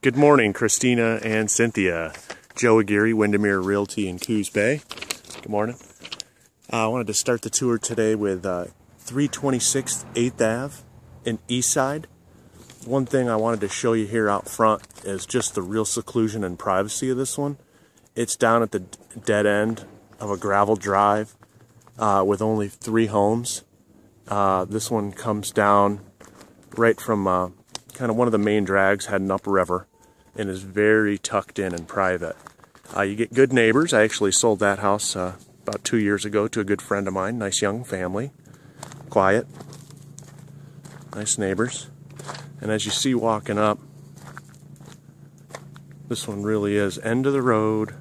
Good morning, Christina and Cynthia. Joe Aguirre, Windermere Realty in Coos Bay. Good morning. I wanted to start the tour today with 326 8th Ave in Eastside. One thing I wanted to show you here out front is just the real seclusion and privacy of this one. It's down at the dead end of a gravel drive with only 3 homes. This one comes down right from kind of one of the main drags heading upriver and is very tucked in and private. You get good neighbors. I actually sold that house about 2 years ago to a good friend of mine. Nice young family. Quiet. Nice neighbors. And as you see walking up, this one really is end of the road,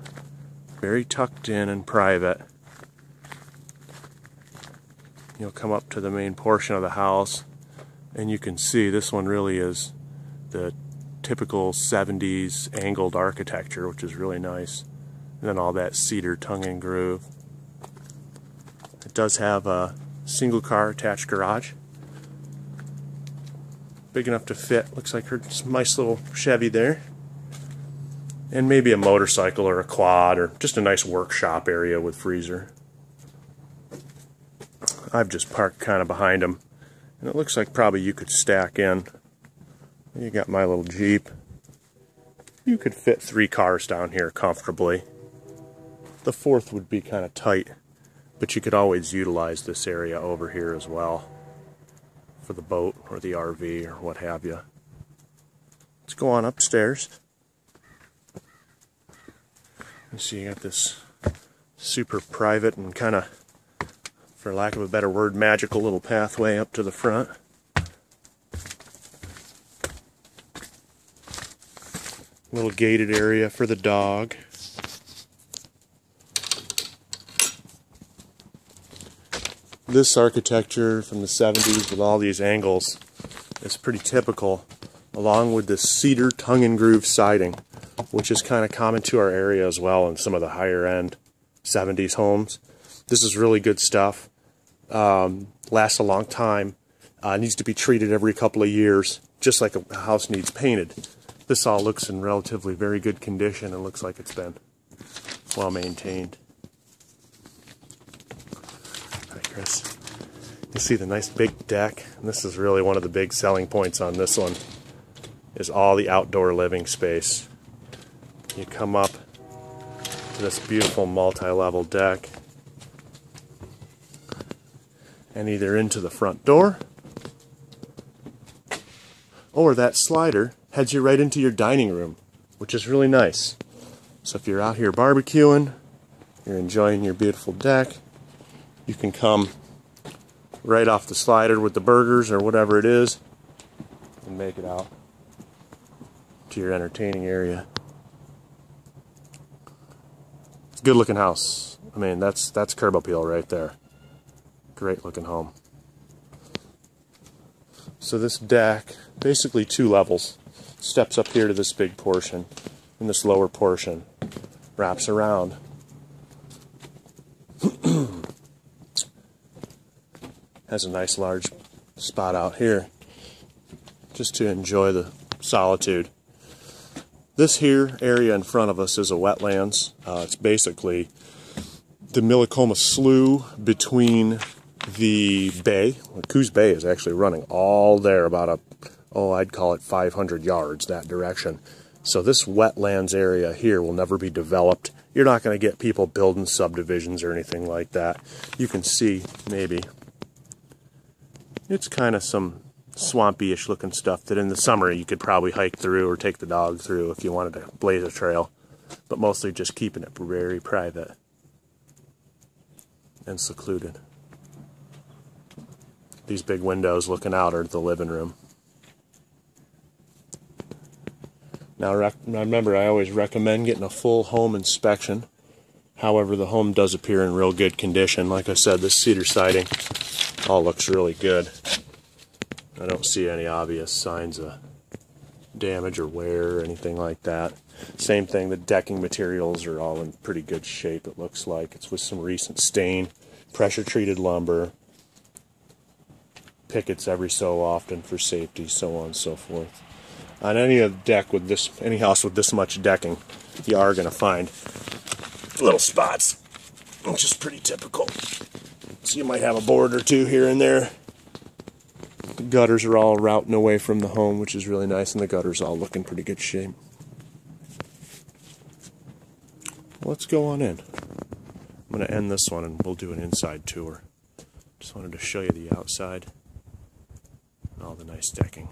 very tucked in and private. You'll come up to the main portion of the house and you can see this one really is the typical 70s angled architecture, which is really nice. And then all that cedar tongue and groove. It does have a single car attached garage. Big enough to fit. Looks like her nice little Chevy there. And maybe a motorcycle or a quad or just a nice workshop area with freezer. I've just parked kind of behind them. And it looks like probably you could stack in. You got my little Jeep. You could fit 3 cars down here comfortably. The 4th would be kind of tight, but you could always utilize this area over here as well for the boat or the RV or what have you. Let's go on upstairs. You see you got this super private and kind of, for lack of a better word, magical little pathway up to the front. Little gated area for the dog. This architecture from the 70s with all these angles is pretty typical, along with this cedar tongue and groove siding, which is kind of common to our area as well in some of the higher end 70s homes. This is really good stuff. Lasts a long time. Needs to be treated every couple of years, just like a house needs painted. This all looks in relatively very good condition and looks like it's been well maintained. Hi, Chris. You see the nice big deck, and this is really one of the big selling points on this one, is all the outdoor living space. You come up to this beautiful multi-level deck and either into the front door or that slider heads you right into your dining room, which is really nice. So if you're out here barbecuing, you're enjoying your beautiful deck, you can come right off the slider with the burgers or whatever it is and make it out to your entertaining area. It's a good looking house. I mean, that's curb appeal right there. Great looking home. So this deck, basically 2 levels, steps up here to this big portion, and this lower portion wraps around. Has a nice large spot out here just to enjoy the solitude. This here area in front of us is a wetlands. It's basically the Millicoma Slough between the bay. Coos Bay is actually running all there about I'd call it 500 yards that direction. So this wetlands area here will never be developed. You're not going to get people building subdivisions or anything like that. You can see maybe it's kind of some swampy-ish looking stuff that in the summer you could probably hike through or take the dog through if you wanted to blaze a trail, but mostly just keeping it very private and secluded. These big windows looking out are the living room. Now remember, I always recommend getting a full home inspection. However, the home does appear in real good condition. Like I said, this cedar siding all looks really good. I don't see any obvious signs of damage or wear or anything like that. Same thing, the decking materials are all in pretty good shape, it looks like. It's with some recent stain, pressure treated lumber, pickets every so often for safety, so on and so forth. On any deck with this, any house with this much decking, you are going to find little spots, which is pretty typical. So you might have a board or two here and there. The gutters are all routing away from the home, which is really nice, and the gutters all look in pretty good shape. Let's go on in. I'm going to end this one and we'll do an inside tour. Just wanted to show you the outside and all the nice decking.